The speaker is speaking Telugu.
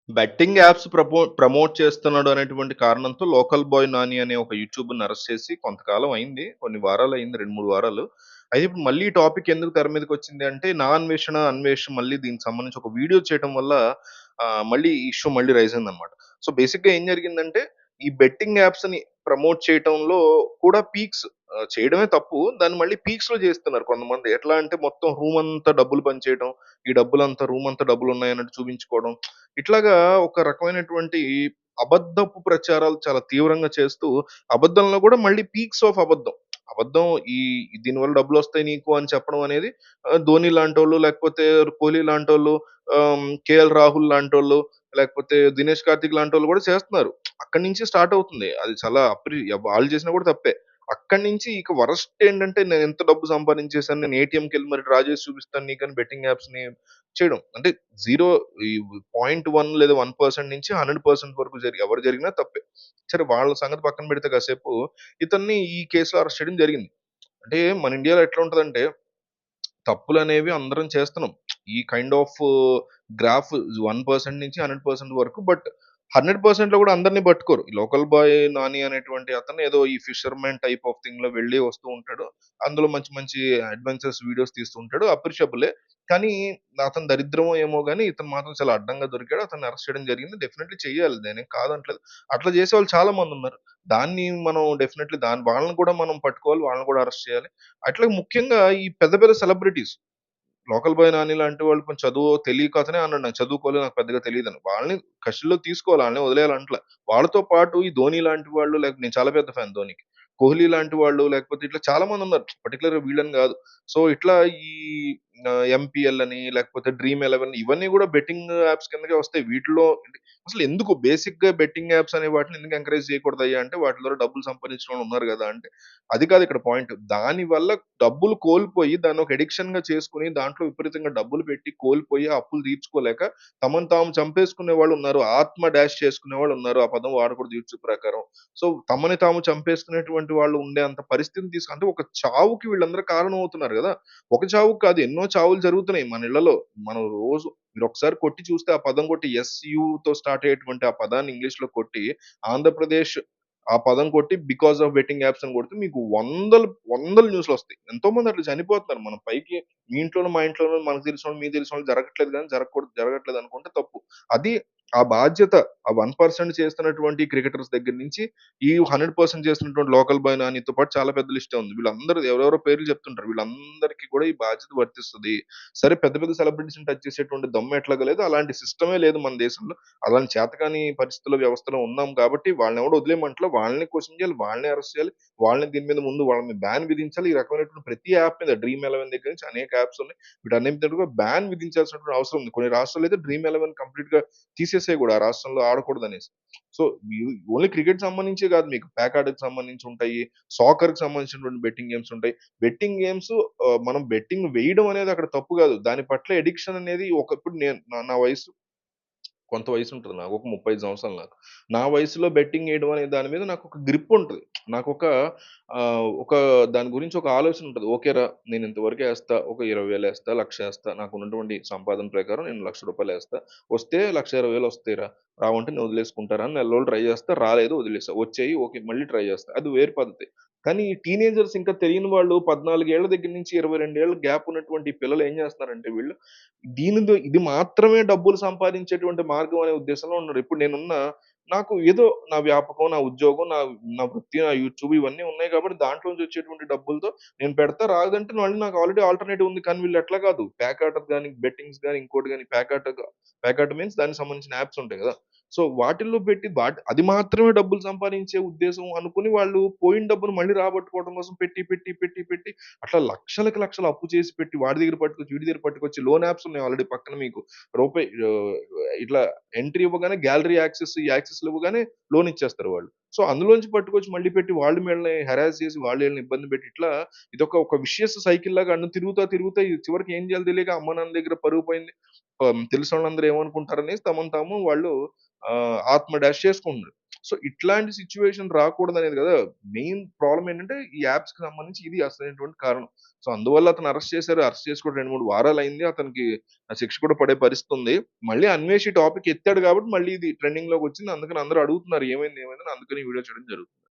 బెట్టింగ్ యాప్స్ ప్రమోట్ చేస్తున్నాడు అనేటువంటి కారణంతో 'లోకల్ బాయ్ నాని' అనే ఒక యూట్యూబర్‌ని అరెస్ట్ చేసి కొంతకాలం అయింది. కొన్ని వారాలయింది. 2, 3 వారాలు. అయితే ఇప్పుడు మళ్ళీ ఈ టాపిక్ ఎందుకు తెర మీదకొచ్చింది అంటే, 'నా అన్వేషణ' మళ్ళీ దీనికి సంబంధించి ఒక వీడియో చేయటం వల్ల మళ్ళీ ఈ ఇష్యూ మళ్ళీ రైజ్ అయిందనమాట. సో, బేసిక్‌గా ఏం జరిగిందంటే, ఈ బెట్టింగ్ యాప్స్‌ని ప్రమోట్ చేయటంలో కూడా చేయడమే తప్పు. దాన్ని మళ్ళీ పీక్స్‌లో చేస్తున్నారు కొంతమంది. ఎట్లా అంటే మొత్తం రూమంతా డబ్బులు పంచేయటం. ఈ డబ్బులంతా రూమంతా డబ్బులున్నాయన్నట్టు చూపించుకోవడం. ఇట్లాగా ఒక రకమైనటువంటి అబద్ధపు ప్రచారాలు చాలా తీవ్రంగా చేస్తూ, అబద్ధంలో గూడా మళ్ళీ పీక్స్ ఆఫ్ అబద్ధం. అబద్ధం ఈ దీనివల్ల డబ్బులొస్తాయి నీకు అని చెప్పడం అనేది ధోని లాంటోళ్ళు, లేకపోతే కోహ్లీ లాంటోళ్ళు, కేఎల్ రాహుల్ లాంటోళ్ళు, లేకపోతే దినేష్ కార్తీక్ లాంటోళ్ళు గూడా చేస్తున్నారు. అక్కడి నుంచి స్టార్ట్ అవుతుంది. అది చాలా వాళ్ళు చేసినా గూడా తప్పే. అక్కడి నుంచి ఇక వరస్ట్ ఏంటంటే నేనెంత డబ్బు సంపాదించేసాను. నేను ఏటీఎంకెళ్ళి మరి డ్రా చేసి చూపిస్తాను నీకని బెట్టింగ్ యాప్స్‌ని చేయడం. అంటే జీరో ఈ 0.1 లేదా 1% నుంచి 100% వరకు ఎవరు జరిగినా తప్పే. సరే వాళ్ళ సంగతి పక్కన పెడితే కాసేపు ఇతన్ని ఈ కేసులో అరెస్ట్ చేయడం జరిగింది. అంటే మన ఇండియాలో ఎట్లా ఉంటదంటే తప్పులనేవి అందరం చేస్తున్నాం. ఈ కైండ్ ఆఫ్ గ్రాఫ్ 1% నుంచి 100% వరకు. బట్ 100%లో గూడా అందరిని పట్టుకోరు. ఈ లోకల్ బాయ్ నాని అనేటువంటి అతను ఏదో ఈ ఫిషర్‌మాన్ టైప్ ఆఫ్ థింగ్‌లో వెళ్లి వస్తూ ఉంటాడు. అందులో మంచి మంచి అడ్వెంచర్స్ వీడియోస్ తీస్తూ ఉంటాడు. అప్రిషియబులే. కానీ అతని దరిద్రమో ఏమో గాని ఇతను మాత్రం చాలా అడ్డంగా దొరికాడు. అతన్ని అరెస్ట్ చేయడం జరిగింది. డెఫినైట్‌లీ చెయ్యాలి. నేనేం కాదనట్లేదు. అట్లా చేసేవాళ్ళు చాలా మందున్నారు. దాన్ని మనం డెఫినైట్‌లీ వాళ్ళని కూడా మనం పట్టుకోవాలి. వాళ్ళని కూడా అరెస్ట్ చేయాలి. అట్లా ముఖ్యంగా ఈ పెద్ద పెద్ద సెలబ్రిటీస్ లోకల్ బాయ్ నాని లాంటి వాళ్ళు కొంచెం చదువో తెలియక అతనే అన్నాడు. నాకు చదువుకోలేదు. నాకు పెద్దగా తెలీదని. వాళ్ళని కస్టడీలో తీసుకోవాలి. ఆళ్ళని వదిలేయాలంట్ల. వాళ్ళతో పాటు ఈ ధోని లాంటి వాళ్ళు నేను చాలా పెద్ద ఫ్యాన్ ధోనికి. కోహ్లీ లాంటి వాళ్ళు లేకపోతే ఇట్లా చాలా మందున్నారు. పర్టిక్యులర్‌గా వీళ్ళని గాదు. సో, ఇట్లా ఈ ఎంపీఎల్ అని లేకపోతే డ్రీమ్ 11 ఇవన్నీ గూడా బెట్టింగ్ యాప్స్ కిందకే వస్తాయి. వీటిలో అసలెందుకు బేసిక్‌గా బెట్టింగ్ యాప్స్ అనే వాటిని ఎందుకు ఎంకరేజ్ చేయకూడదయ్యా అంటే వాటి ద్వారా డబ్బులు సంపాదించినోళ్ళు ఉన్నారు గదా! అంటే అది కాదు ఇక్కడ పాయింట్. దాని వల్ల డబ్బులు కోల్పోయి దాన్ని ఒక అడిక్షన్‌గా చేసుకొని దాంట్లో విపరీతంగా డబ్బులు పెట్టి కోల్పోయి ఆ అప్పులు తీర్చుకోలేక తమను తాము చంపేసుకునే వాళ్ళున్నారు. ఆత్మ డాష్ చేసుకునేవాళ్ళున్నారు. ఆ పదం వాడకూడదు యూట్యూబ్ ప్రకారం. సో, తమని తాము చంపేసుకునేటువంటి వాళ్ళు ఉండే అంత పరిస్థితిని అంటే ఒక చావుకి వీళ్ళందరూ కారణం అవుతున్నారు గదా! ఒక చావుకి కాదు ఎన్నో చావులు జరుగుతున్నాయి మన ఇళ్ళలో. మనం రోజు మీరొకసారి కొట్టి చూస్తే ఆ పదం కొట్టి ఎస్‌యుతో స్టార్ట్ అయ్యేటువంటి ఆ పదాన్ని ఇంగ్లీష్‌లో కొట్టి ఆంధ్రప్రదేశ్ ఆ పదం కొట్టి బికాస్ ఆఫ్ బెట్టింగ్ యాప్స్ అని కొడితే మీకు వందలు న్యూస్‌లొస్తాయి. ఎంతోమంది అట్లా చనిపోతున్నారు. మనం పైకి మీ ఇంట్లోనో, మా ఇంట్లోనో మనకు తెలిసినోళ్ళు, మీకు తెలిసినోళ్ళు జరగట్లేదు గానీ జరగట్లేదు అనుకుంటే తప్పు. అది ఆ బాధ్యత ఆ 1% చేస్తున్నటువంటి క్రికెటర్స్ దగ్గర నుంచి ఈ 100% చేస్తున్నటువంటి లోకల్ బాయ్ నానితో పాటు చాలా పెద్ద లిస్టే ఉంది. వీళ్ళందరూ ఎవరెవరో పేర్లు చెప్తుంటారు. వీళ్ళందరికీ కూడా ఈ బాధ్యత వర్తిస్తది. సరే పెద్ద పెద్ద సెలబ్రిటీస్‌ని టచ్ చేసేటువంటి దమ్ము ఎట్లాగో లేదు. అలాంటి సిస్టమే లేదు మన దేశంలో. అలాంటి చేతకాని పరిస్థితుల్లో, వ్యవస్థలో ఉన్నాం కాబట్టి వాళ్ళనెవడు వదిలేయమంటలే. వాళ్ళని క్వెషన్ చేయాలి, వాళ్ళని అరెస్ట్ చేయాలి, వాళ్ళని దీని మీద ముందు వాళ్ళ మీద బ్యాన్ విధించాలి. ఈ రకమైనటువంటి ప్రతి యాప్ మీద డ్రీమ్ 11 దగ్గర నుంచి అనేక యాప్స్ ఉన్నాయి. వీటన్నిటి మీద కూడా బ్యాన్ విధించాల్సినటువంటి అవసరం ఉంది. కొన్ని రాష్ట్రాలైతే డ్రీమ్ 11 కంప్లీట్‌గా తీసేసాయి గూడా. ఆ రాష్ట్రంలో ఆడకూడదనేసి. సో, ఓన్లీ క్రికెట్‌కి సంబంధించే గాదు మీకు ప్యాకార్డ్‌కి సంబంధించి ఉంటాయి. సాకర్‌కి సంబంధించినటువంటి బెట్టింగ్ గేమ్స్ ఉంటాయి. బెట్టింగ్ గేమ్స్ మనం బెట్టింగ్ వేయడం అనేది అక్కడ తప్పు గాదు. దాని పట్ల అడిక్షన్ అనేది ఒకప్పుడు నేను నా నా వయసు కొంత వయసుంటది నాకు. ఒక 35 సంవత్సరాలు నాకు. నా వయసులో బెట్టింగ్ ఏయడం అనే దాని మీద నాకొక గ్రిప్ ఉంటది. నాకొక ఒక దాని గురించి ఒక ఆలోచన ఉంటది. ఓకేరా నేను ఇంతవరకే ఏస్తా. ఒక 20,000 ఏస్తా, 1,00,000 ఏస్తా. నాకున్నటువంటి సంపాదన ప్రకారం నేను రూ. 1,00,000 ఏస్తా. వస్తే 1,20,000 వస్తాయిరా. రావంటే నేను వదిలేసుకుంటారా అని నెల రోజులు ట్రై చేస్తా. రాలేదు వదిలేసా. వచ్చాయి ఓకే. మళ్ళీ ట్రై చేస్తా. అది వేరు పద్ధతి. కానీ ఈ టీనేజర్స్ ఇంకా తెలియని వాళ్ళు 14 ఏళ్ల దగ్గర నుంచి 22 ఏళ్ల గ్యాప్ ఉన్నటువంటి పిల్లలు ఏం చేస్తున్నారంటే వీళ్ళు ఇది మాత్రమే డబ్బులు సంపాదించేటువంటి మార్గం అనే ఉద్దేశంలో ఉన్నారు. ఇప్పుడు నాకు ఏదో నా వ్యాపకం, నా ఉద్యోగం, నా వృత్తి, నా యూట్యూబ్ ఇవన్నీ ఉన్నాయి కాబట్టి దాంట్లో నుంచి వచ్చేటువంటి డబ్బులతో నేను పెడతా. రాదంటే మళ్ళీ నాకు ఆల్రెడీ ఆల్టర్‌నేటివ్ ఉంది. కానీ వీళ్ళు అట్లా కాదు. పేకాటకు గాని, బెట్టింగ్స్ గాని, ఇంకోటి గాని పేకాట మీన్స్ దానికి సంబంధించిన యాప్స్ ఉంటాయి గదా! సో, వాటిల్లో పెట్టి అది మాత్రమే డబ్బులు సంపాదించే ఉద్దేశం అనుకుని వాళ్ళు పోయిన డబ్బును మళ్ళీ రాబట్టుకోవడం కోసం పెట్టి అట్లా లక్షలకి లక్షలు అప్పు చేసి పెట్టి వాడి దగ్గర పట్టుకొచ్చి, వీడి దగ్గర పట్టుకొచ్చి లోన్ యాప్స్ ఉన్నాయి ఆల్రెడీ పక్కన మీకు. రూపాయి ఇట్లా ఎంట్రీ ఇవ్వగానే గ్యాలరీ యాక్సెస్, ఈ యాక్సెస్‌లు ఇవ్వగానే లోన్ ఇచ్చేస్తారు వాళ్ళు. సో, అందులోంచి పట్టుకొచ్చి మళ్ళి పెట్టి వాళ్ళు వీళ్ళని హెరాస్ చేసి వాళ్ళు వీళ్ళని ఇబ్బంది పెట్టి ఇట్లా ఒక విషియస్ సైకిల్ లాగా తిరుగుతా ఇది చివరికి ఏం చేయాలో తెలియక అమ్మ, నాన్న దగ్గర పరువు పోయింది. తెలిసినోళ్ళందరూ ఏమనుకుంటారనేసి తమను తాము వాళ్ళు ఆత్మ డాష్ చేసుకుంటున్నారు. సో, ఇట్లాంటి సిట్యుయేషన్ రాకూడదనేది గదా! మెయిన్ ప్రాబ్లమ్ ఏంటంటే, ఈ యాప్స్‌కి సంబంధించి ఇది అసలైనటువంటి కారణం. సో, అందువల్ల అతన్ని అరెస్ట్ చేశారు. అరెస్ట్ చేసి కూడా 2, 3 వారాలయింది. అతనికి శిక్ష కూడా పడే పరిస్థితుంది. మళ్ళీ అన్వేష్ ఈ టాపిక్ ఎత్తాడు గాబట్టి, మళ్ళీ ఇది ట్రెండింగ్‌లోకొచ్చింది. అందుకని అందరూ అడుగుతున్నారు ఏమైంది? ఏమైందని అందుకని ఈ వీడియో చేయడం జరుగుతుంది.